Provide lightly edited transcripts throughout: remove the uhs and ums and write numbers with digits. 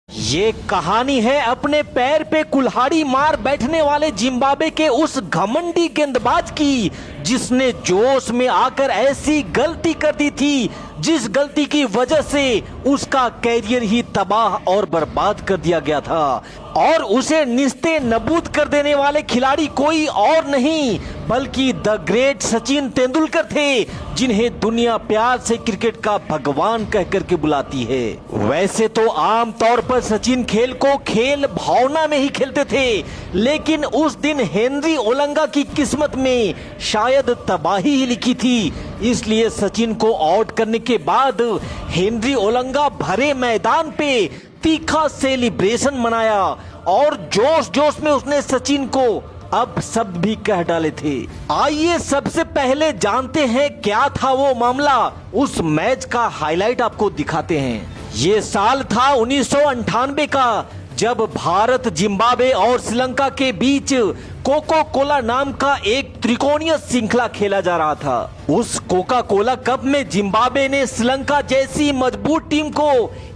ये कहानी है अपने पैर पे कुल्हाड़ी मार बैठने वाले जिम्बाब्वे के उस घमंडी गेंदबाज की, जिसने जोश में आकर ऐसी गलती कर दी थी जिस गलती की वजह से उसका कैरियर ही तबाह और बर्बाद कर दिया गया था। और उसे निस्ते नबूद कर देने वाले खिलाड़ी कोई और नहीं बल्कि द ग्रेट सचिन तेंदुलकर थे, जिन्हें दुनिया प्यार से क्रिकेट का भगवान कह करके बुलाती है। वैसे तो आम तौर पर सचिन खेल को खेल भावना में ही खेलते थे, लेकिन उस दिन हेनरी ओलंगा की किस्मत में शायद तबाही ही लिखी थी। इसलिए सचिन को आउट करने के बाद हेनरी ओलंगा भरे मैदान पे तीखा सेलिब्रेशन मनाया और जोश जोश में उसने सचिन को अब शब्द भी कह डाले थे। आइए सबसे पहले जानते हैं क्या था वो मामला। उस मैच का हाईलाइट आपको दिखाते हैं। ये साल था 1998 का, जब भारत, जिम्बाब्वे और श्रीलंका के बीच कोका कोला नाम का एक त्रिकोणीय श्रृंखला खेला जा रहा था। उस कोका कोला कप में जिम्बाब्वे ने श्रीलंका जैसी मजबूत टीम को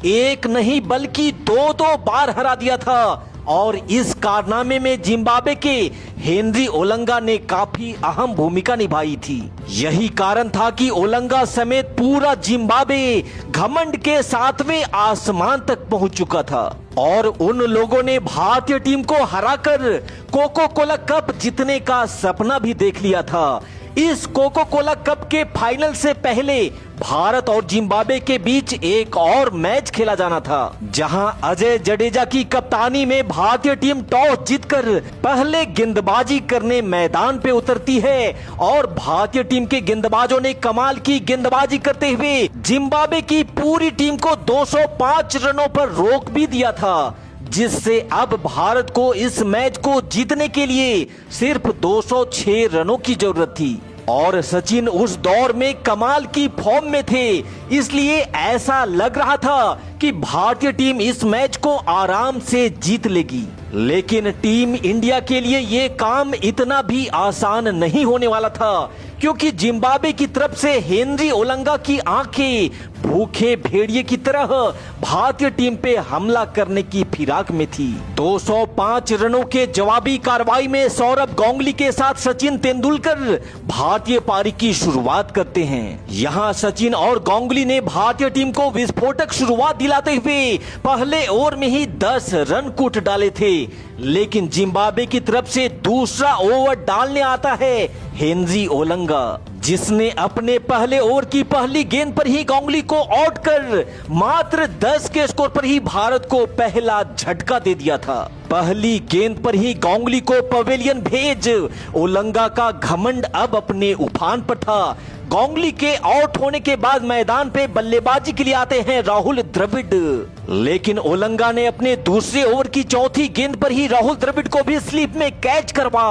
एक नहीं बल्कि दो बार हरा दिया था। और इस कारनामे में जिम्बाब्वे के हेनरी ओलंगा ने काफी अहम भूमिका निभाई थी। यही कारण था कि ओलंगा समेत पूरा जिम्बाब्वे घमंड के 7वें आसमान तक पहुंच चुका था और उन लोगों ने भारतीय टीम को हराकर कोका कोला कप जीतने का सपना भी देख लिया था। इस कोका कोला कप के फाइनल से पहले भारत और जिम्बाब्वे के बीच एक और मैच खेला जाना था, जहां अजय जडेजा की कप्तानी में भारतीय टीम टॉस जीतकर पहले गेंदबाजी करने मैदान पे उतरती है और भारतीय टीम के गेंदबाजों ने कमाल की गेंदबाजी करते हुए जिम्बाब्वे की पूरी टीम को 205 रनों पर रोक भी दिया था, जिससे अब भारत को इस मैच को जीतने के लिए सिर्फ 206 रनों की जरूरत थी। और सचिन उस दौर में कमाल की फॉर्म में थे, इसलिए ऐसा लग रहा था कि भारतीय टीम इस मैच को आराम से जीत लेगी। लेकिन टीम इंडिया के लिए ये काम इतना भी आसान नहीं होने वाला था, क्योंकि जिम्बाब्वे की तरफ से हेनरी ओलंगा की आंखें भूखे भेड़िए की तरह भारतीय टीम पे हमला करने की फिराक में थी। 205 रनों के जवाबी कार्रवाई में सौरभ गांगुली के साथ सचिन तेंदुलकर भारतीय पारी की शुरुआत करते हैं। यहाँ सचिन और गांगुली ने भारतीय टीम को विस्फोटक शुरुआत दिलाते हुए पहले ओवर में ही 10 रन कूट डाले थे। लेकिन जिम्बाब्वे की तरफ से दूसरा ओवर डालने आता है हेनरी ओलंगा, जिसने अपने पहले ओवर की पहली गेंद पर ही गांगुली को आउट कर मात्र 10 के स्कोर पर ही भारत को पहला झटका दे दिया था। पहली गेंद पर ही गांगुली को पवेलियन भेज ओलंगा का घमंड अब अपने उफान पर था। गांगुली के आउट होने के बाद मैदान पे बल्लेबाजी के लिए आते हैं राहुल द्रविड़, लेकिन ओलंगा ने अपने दूसरे ओवर की चौथी गेंद पर ही राहुल द्रविड़ को भी स्लिप में कैच करवा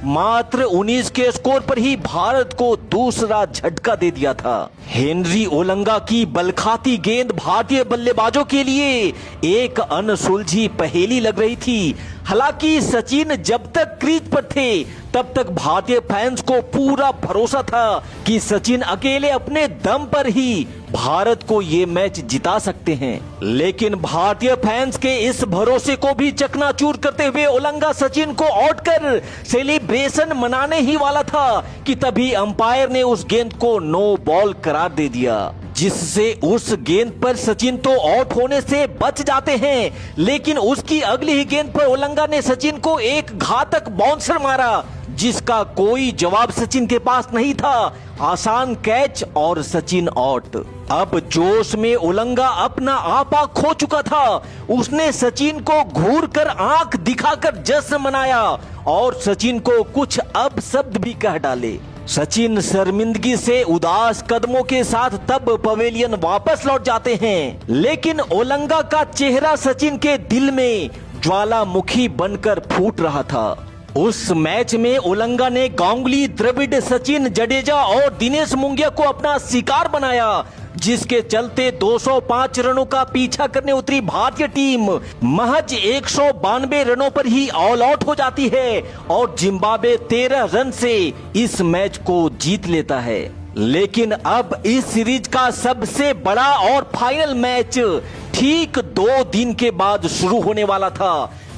मात्र 19 के स्कोर पर ही भारत को दूसरा झटका दे दिया था। हेनरी ओलंगा की बलखाती गेंद भारतीय बल्लेबाजों के लिए एक अनसुलझी पहेली लग रही थी। हालांकि सचिन जब तक क्रीज पर थे तब तक भारतीय फैंस को पूरा भरोसा था कि सचिन अकेले अपने दम पर ही भारत को ये मैच जिता सकते हैं। लेकिन भारतीय फैंस के इस भरोसे को भी चकनाचूर करते हुए ओलंगा सचिन को आउट कर सेलिब्रेशन मनाने ही वाला था कि तभी अंपायर ने उस गेंद को नो बॉल करार दे दिया, जिससे उस गेंद पर सचिन तो आउट होने से बच जाते हैं, लेकिन उसकी अगली ही गेंद पर ओलंगा ने सचिन को एक घातक बाउंसर मारा, जिसका कोई जवाब सचिन के पास नहीं था। आसान कैच और सचिन आउट। अब जोश में ओलंगा अपना आपा खो चुका था। उसने सचिन को घूर कर आंख दिखाकर जश्न मनाया और सचिन को कुछ अब शब्द भी कह डाले। सचिन शर्मिंदगी से उदास कदमों के साथ तब पवेलियन वापस लौट जाते हैं, लेकिन ओलंगा का चेहरा सचिन के दिल में ज्वालामुखी बनकर फूट रहा था। उस मैच में ओलंगा ने गांगुली, द्रविड़, सचिन, जडेजा और दिनेश मुंगिया को अपना शिकार बनाया, जिसके चलते 205 रनों का पीछा करने उतरी भारतीय टीम महज 192 रनों पर ही ऑल आउट हो जाती है और जिम्बाब्वे 13 रन से इस मैच को जीत लेता है। लेकिन अब इस सीरीज का सबसे बड़ा और फाइनल मैच ठीक 2 दिन के बाद शुरू होने वाला था।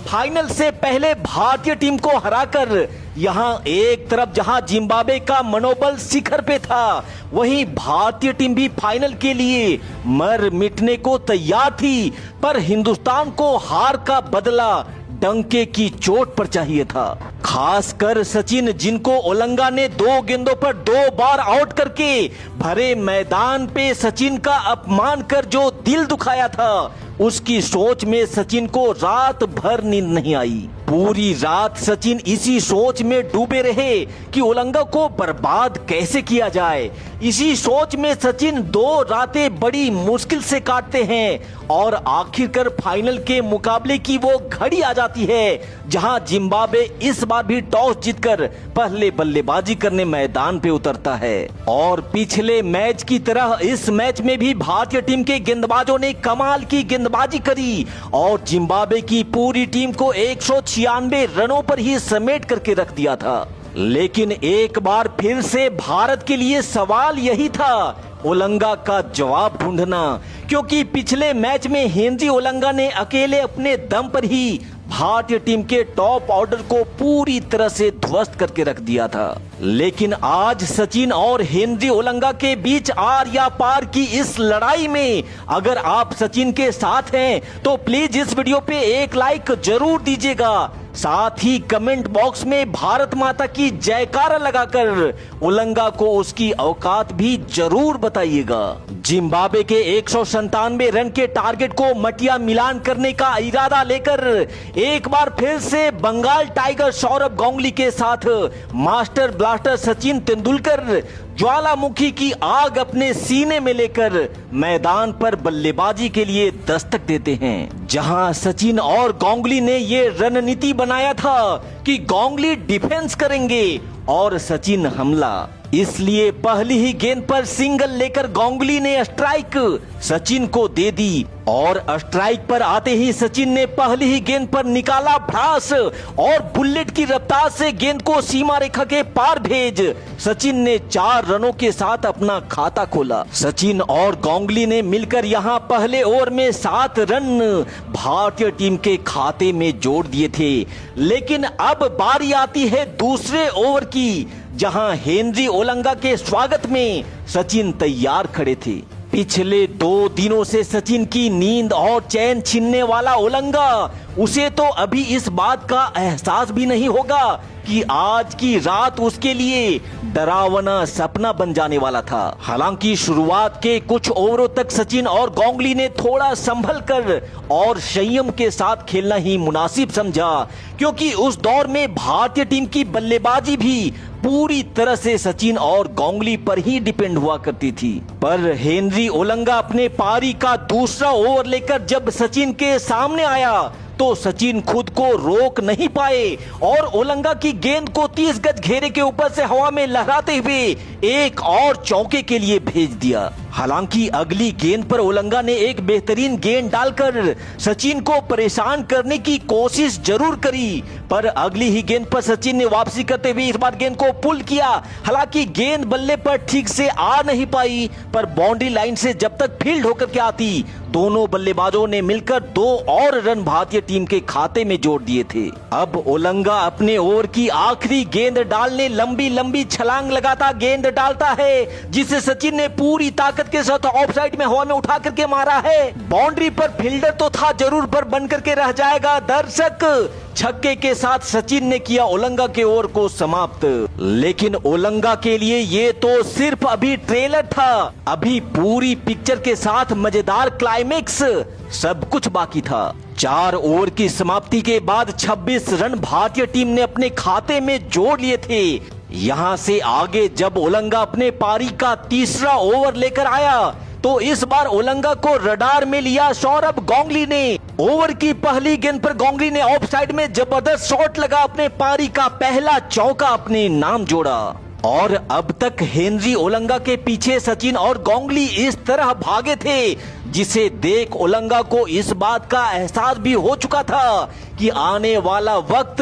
फाइनल से पहले भारतीय टीम को हराकर यहां एक तरफ जहां जिम्बाब्वे का मनोबल शिखर पे था, वहीं भारतीय टीम भी फाइनल के लिए मर मिटने को तैयार थी। पर हिंदुस्तान को हार का बदला डंके की चोट पर चाहिए था। खासकर सचिन, जिनको ओलंगा ने 2 गेंदों पर 2 बार आउट करके भरे मैदान पे सचिन का अपमान कर जो दिल दुखाया था, उसकी सोच में सचिन को रात भर नींद नहीं आई। पूरी रात सचिन इसी सोच में डूबे रहे कि ओलंगा को बर्बाद कैसे किया जाए। इसी सोच में सचिन 2 रातें बड़ी मुश्किल से काटते हैं और आखिरकार फाइनल के मुकाबले की वो घड़ी आ जाती है जहां जिम्बाब्वे इस बार भी टॉस जीतकर पहले बल्लेबाजी करने मैदान पे उतरता है। और पिछले मैच की तरह इस मैच में भी भारतीय टीम के गेंदबाजों ने कमाल की गेंदबाजी करी और जिम्बाब्वे की पूरी टीम को 196 रनों पर ही समेट करके रख दिया था। लेकिन एक बार फिर से भारत के लिए सवाल यही था, ओलंगा का जवाब ढूंढना, क्योंकि पिछले मैच में हेनरी ओलंगा ने अकेले अपने दम पर ही भारतीय टीम के टॉप ऑर्डर को पूरी तरह से ध्वस्त करके रख दिया था। लेकिन आज सचिन और हेनरी ओलंगा के बीच आर या पार की इस लड़ाई में अगर आप सचिन के साथ हैं तो प्लीज इस वीडियो पे एक लाइक जरूर दीजिएगा। साथ ही कमेंट बॉक्स में भारत माता की जयकारा लगाकर ओलंगा को उसकी औकात भी जरूर बताइएगा। जिम्बाब्वे के 197 रन के टारगेट को मटिया मिलान करने का इरादा लेकर एक बार फिर से बंगाल टाइगर सौरभ गांगुली के साथ मास्टर ब्लास्टर सचिन तेंदुलकर ज्वालामुखी की आग अपने सीने में लेकर मैदान पर बल्लेबाजी के लिए दस्तक देते हैं। जहां सचिन और गांगुली ने ये रणनीति बनाया था कि गांगुली डिफेंस करेंगे और सचिन हमला, इसलिए पहली ही गेंद पर सिंगल लेकर गांगुली ने स्ट्राइक सचिन को दे दी और स्ट्राइक पर आते ही सचिन ने पहली ही गेंद पर निकाला भ्रास और बुलेट की रफ्तार से गेंद को सीमा रेखा के पार भेज सचिन ने 4 रनों के साथ अपना खाता खोला। सचिन और गांगुली ने मिलकर यहां पहले ओवर में 7 रन भारतीय टीम के खाते में जोड़ दिए थे। लेकिन अब बारी आती है दूसरे ओवर की, जहां हेनरी ओलंगा के स्वागत में सचिन तैयार खड़े थे। पिछले 2 दिनों से सचिन की नींद और चैन छीनने वाला ओलंगा, उसे तो अभी इस बात का एहसास भी नहीं होगा कि आज की रात उसके लिए डरावना सपना बन जाने वाला था। हालांकि शुरुआत के कुछ ओवरों तक सचिन और गांगुली ने थोड़ा संभल कर और संयम के साथ खेलना ही मुनासिब समझा, क्योंकि उस दौर में भारतीय टीम की बल्लेबाजी भी पूरी तरह से सचिन और गांगुली पर ही डिपेंड हुआ करती थी। पर हेनरी ओलंगा अपने पारी का दूसरा ओवर लेकर जब सचिन के सामने आया तो सचिन खुद को रोक नहीं पाए और ओलंगा की गेंद को 30 गज घेरे के ऊपर से हवा में लहराते हुए एक और चौके के लिए भेज दिया। हालांकि अगली गेंद पर ओलंगा ने एक बेहतरीन गेंद डालकर सचिन को परेशान करने की कोशिश जरूर करी, पर अगली ही गेंद पर सचिन ने वापसी करते हुए इस बार गेंद को पुल किया। हालांकि गेंद बल्ले पर ठीक से आ नहीं पाई, पर बाउंड्री लाइन से जब तक फील्ड होकर के आती, दोनों बल्लेबाजों ने मिलकर 2 और रन भारतीय टीम के खाते में जोड़ दिए थे। अब ओलंगा अपने ओवर की आखिरी गेंद डालने लंबी लंबी छलांग लगाता गेंद डालता है, जिसे सचिन ने पूरी ताकत के साथ ऑफसाइड में हवा में उठा करके मारा है। बाउंड्री पर फील्डर तो था जरूर, पर बन करके रह जाएगा दर्शक। छक्के के साथ सचिन ने किया ओलंगा के ओवर को समाप्त। लेकिन ओलंगा के लिए ये तो सिर्फ अभी ट्रेलर था, अभी पूरी पिक्चर के साथ मजेदार क्लाइमेक्स सब कुछ बाकी था। 4 ओवर की समाप्ति के बाद 26 रन भारतीय टीम ने अपने खाते में जोड़ लिए थे। यहां से आगे जब ओलंगा अपने पारी का तीसरा ओवर लेकर आया तो इस बार ओलंगा को रडार में लिया सौरभ गांगुली ने। ओवर की पहली गेंद पर गांगुली ने ऑफ साइड में जबरदस्त शॉट लगा अपने पारी का पहला चौका अपने नाम जोड़ा। और अब तक हेनरी ओलंगा के पीछे सचिन और गांगुली इस तरह भागे थे जिसे देख ओलंगा को इस बात का एहसास भी हो चुका था कि आने वाला वक्त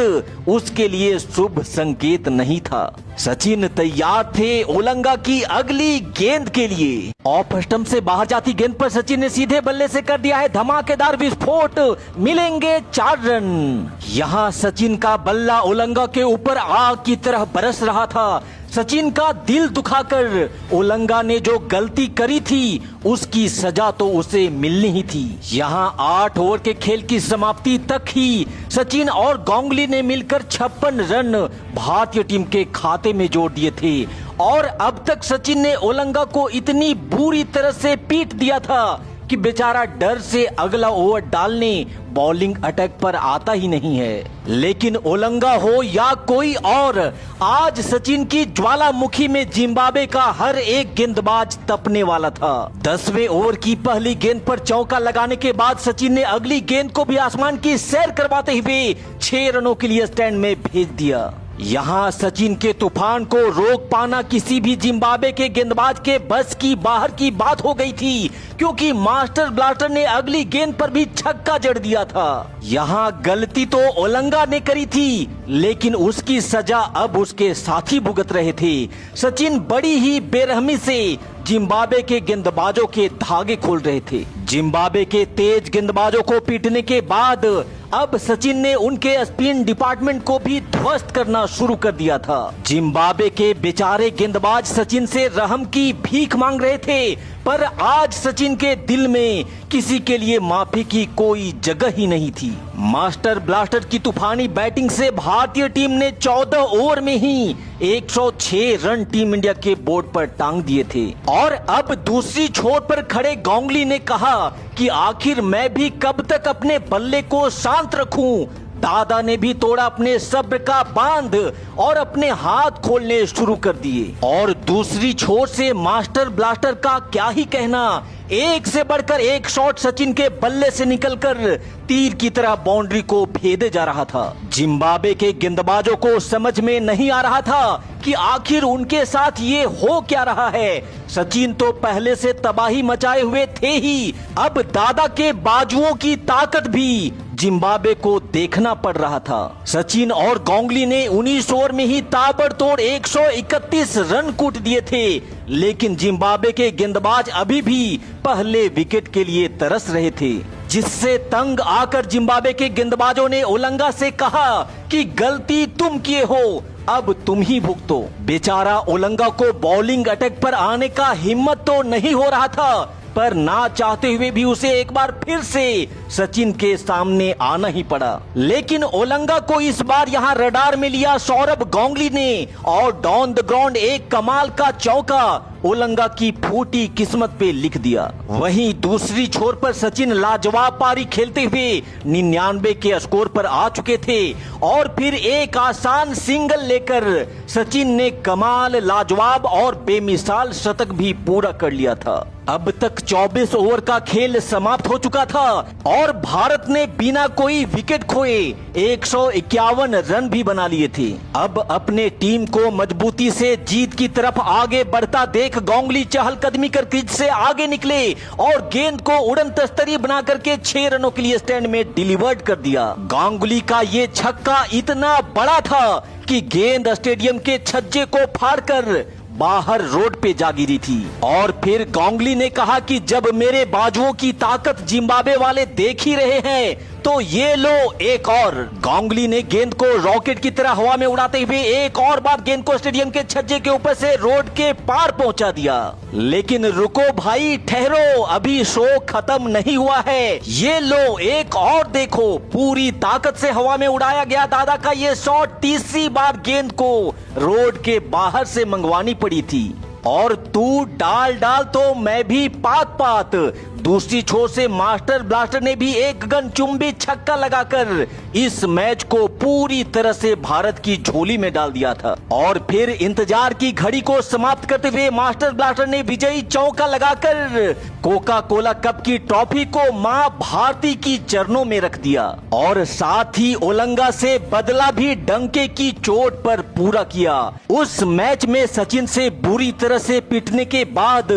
उसके लिए शुभ संकेत नहीं था। सचिन तैयार थे ओलंगा की अगली गेंद के लिए। ऑफ स्टंप से बाहर जाती गेंद पर सचिन ने सीधे बल्ले से कर दिया है धमाकेदार विस्फोट, मिलेंगे 4 रन। यहाँ सचिन का बल्ला ओलंगा के ऊपर आग की तरह बरस रहा था। सचिन का दिल दुखाकर ओलंगा ने जो गलती करी थी उसकी सजा तो उसे मिलनी ही थी। यहाँ 8 ओवर के खेल की समाप्ति तक ही सचिन और गांगुली ने मिलकर 56 रन भारतीय टीम के खाते में जोड़ दिए थे और अब तक सचिन ने ओलंगा को इतनी बुरी तरह से पीट दिया था कि बेचारा डर से अगला ओवर डालने बॉलिंग अटैक पर आता ही नहीं है। लेकिन ओलंगा हो या कोई और, आज सचिन की ज्वालामुखी में जिम्बाब्वे का हर एक गेंदबाज तपने वाला था। 10वें ओवर की पहली गेंद पर चौका लगाने के बाद सचिन ने अगली गेंद को भी आसमान की सैर करवाते हुए 6 रनों के लिए स्टैंड में भेज दिया। यहाँ सचिन के तूफान को रोक पाना किसी भी जिम्बाब्वे के गेंदबाज के बस की बाहर की बात हो गई थी, क्योंकि मास्टर ब्लास्टर ने अगली गेंद पर भी छक्का जड़ दिया था। यहाँ गलती तो ओलंगा ने करी थी, लेकिन उसकी सजा अब उसके साथी भुगत रहे थे। सचिन बड़ी ही बेरहमी से जिम्बाब्वे के गेंदबाजों के धागे खोल रहे थे। जिम्बाब्वे के तेज गेंदबाजों को पीटने के बाद अब सचिन ने उनके स्पिन डिपार्टमेंट को भी ध्वस्त करना शुरू कर दिया था। जिम्बाब्वे के बेचारे गेंदबाज सचिन से रहम की भीख मांग रहे थे, पर आज सचिन के दिल में किसी के लिए माफी की कोई जगह ही नहीं थी। मास्टर ब्लास्टर की तूफानी बैटिंग से भारतीय टीम ने 14 ओवर में ही 106 रन टीम इंडिया के बोर्ड पर टांग दिए थे। और अब दूसरी छोर पर खड़े गांगुली ने कहा कि आखिर मैं भी कब तक अपने बल्ले को शांत रखूं। दादा ने भी तोड़ा अपने सब्र का बांध और अपने हाथ खोलने शुरू कर दिए। और दूसरी छोर से मास्टर ब्लास्टर का क्या ही कहना, एक से बढ़कर एक शॉट सचिन के बल्ले से निकलकर तीर की तरह बाउंड्री को भेदे जा रहा था। जिम्बाब्वे के गेंदबाजों को समझ में नहीं आ रहा था कि आखिर उनके साथ ये हो क्या रहा है। सचिन तो पहले से तबाही मचाए हुए थे ही, अब दादा के बाजुओं की ताकत भी जिम्बाब्वे को देखना पड़ रहा था। सचिन और गांगुली ने 19 ओवर में ही ताबड़तोड़ 131 रन कूट दिए थे, लेकिन जिम्बाब्वे के गेंदबाज अभी भी पहले विकेट के लिए तरस रहे थे, जिससे तंग आकर जिम्बाब्वे के गेंदबाजों ने ओलंगा से कहा कि गलती तुम किए हो, अब तुम ही भुगतो। बेचारा ओलंगा को बॉलिंग अटैक पर आने का हिम्मत तो नहीं हो रहा था, पर ना चाहते हुए भी उसे एक बार फिर से सचिन के सामने आना ही पड़ा। लेकिन ओलंगा को इस बार यहाँ रडार में लिया सौरभ गांगुली ने और डॉन द ग्राउंड एक कमाल का चौका ओलंगा की फूटी किस्मत पे लिख दिया। वहीं दूसरी छोर पर सचिन लाजवाब पारी खेलते हुए 99 के स्कोर पर आ चुके थे और फिर एक आसान सिंगल लेकर सचिन ने कमाल, लाजवाब और बेमिसाल शतक भी पूरा कर लिया था। अब तक 24 ओवर का खेल समाप्त हो चुका था और भारत ने बिना कोई विकेट खोए 151 रन भी बना लिए थे। अब अपने टीम को मजबूती से जीत की तरफ आगे बढ़ता देख गांगुली चहलकदमी कर क्रीज से आगे निकले और गेंद को उड़न तस्तरी बना करके 6 रनों के लिए स्टैंड में डिलीवर्ड कर दिया। गांगुली का ये छक्का इतना बड़ा था कि गेंद स्टेडियम के छज्जे को फाड़कर बाहर रोड पे जा गिरी थी। और फिर गांगुली ने कहा कि जब मेरे बाजुओं की ताकत जिम्बाब्वे वाले देख ही रहे हैं तो ये लो एक और। गांगुली ने गेंद को रॉकेट की तरह हवा में उड़ाते हुए एक और बार गेंद को स्टेडियम के छज्जे के ऊपर से रोड के पार पहुंचा दिया। लेकिन रुको भाई, ठहरो, अभी शो खत्म नहीं हुआ है। ये लो एक और देखो, पूरी ताकत से हवा में उड़ाया गया दादा का ये शॉट तीसरी बार गेंद को रोड के बाहर से मंगवानी पड़ी थी। और तू डाल तो मैं भी पात। दूसरी छोर से मास्टर ब्लास्टर ने भी एक गगनचुंबी छक्का लगाकर इस मैच को पूरी तरह से भारत की झोली में डाल दिया था। और फिर इंतजार की घड़ी को समाप्त करते हुए मास्टर ब्लास्टर ने विजयी चौका लगाकर कोका कोला कप की ट्रॉफी को मां भारती की चरणों में रख दिया और साथ ही ओलंगा से बदला भी डंके की चोट पर पूरा किया। उस मैच में सचिन से बुरी तरह से पिटने के बाद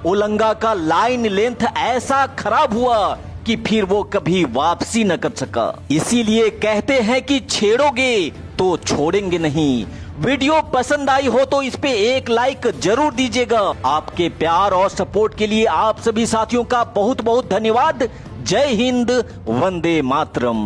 ओलंगा का लाइन लेंथ ऐसा खराब हुआ कि फिर वो कभी वापसी न कर सका। इसीलिए कहते हैं कि छेड़ोगे तो छोड़ेंगे नहीं। वीडियो पसंद आई हो तो इस पे एक लाइक जरूर दीजिएगा। आपके प्यार और सपोर्ट के लिए आप सभी साथियों का बहुत बहुत धन्यवाद। जय हिंद, वंदे मातरम।